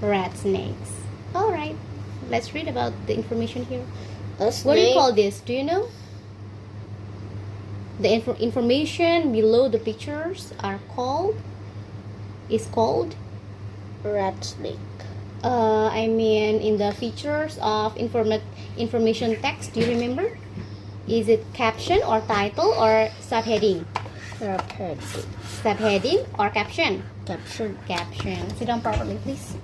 rat snakes. All right, let's read about the information here. A What do you snake call this? Do you know? The information below the pictures is called rat snake. I mean in the features of information text, do you remember? Is it caption or title or subheading? Subheading or caption? Caption. Caption. Sit down properly, please.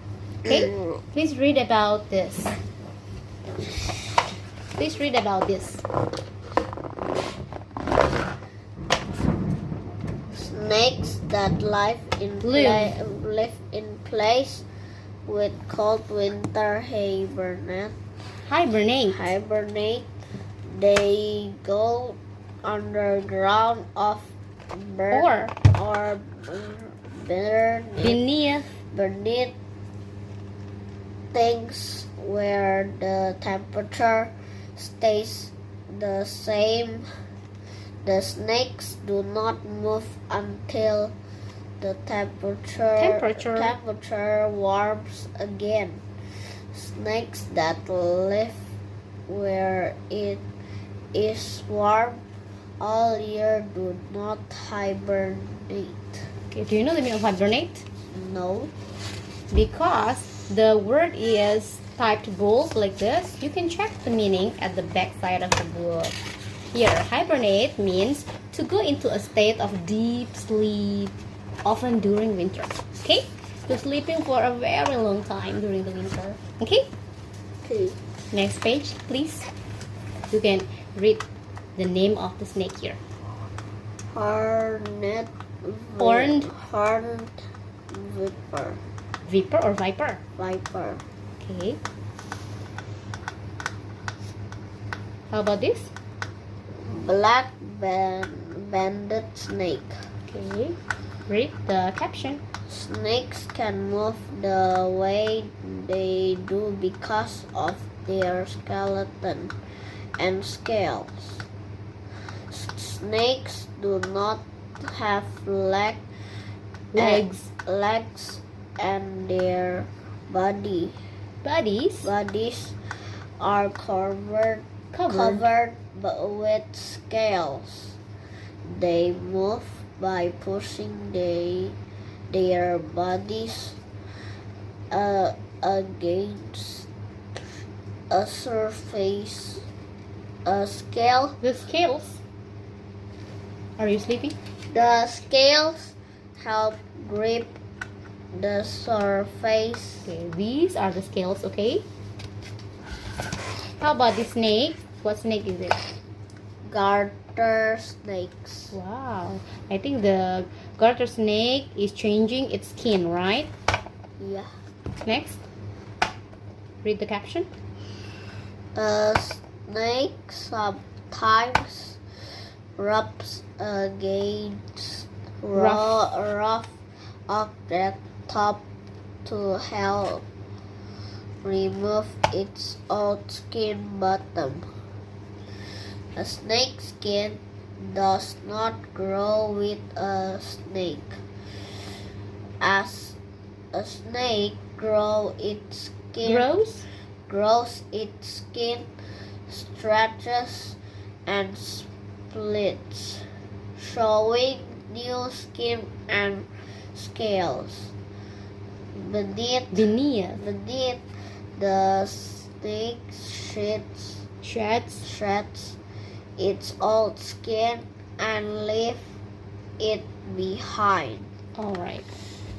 Okay? Please read about this. Please read about this. Snakes that live in place with cold winter hibernate. They go underground or beneath things where the temperature stays the same. The snakes do not move until the temperature warms again. Snakes that live where it is warm all year do not hibernate. Okay, do you know the meaning of hibernate? No. Because the word is typed bold like this, you can check the meaning at the back side of the book. Here, hibernate means to go into a state of deep sleep, often during winter. Okay? So sleeping for a very long time during the winter. Okay? Okay. Next page, please. You can read the name of the snake here. Horned viper. Viper or viper? Viper. Okay. How about this? Black banded snake. Okay. Read the caption. Snakes can move the way they do because of their skeleton and scales. Snakes do not have legs and their bodies are covered with scales. They move by pushing their bodies against a surface. The scales. Are you sleeping? The scales help grip the surface. Okay, these are the scales, okay? How about the snake? What snake is it? Garter snakes. Wow. I think the garter snake is changing its skin, right? Yeah. Next. Read the caption. A snake sometimes rubs against rough object top to help remove its old skin bottom. A snake's skin does not grow with a snake. As a snake grows its skin stretches and splits, showing new skin and scales. Beneath the snake sheds its old skin and leaves it behind. All right.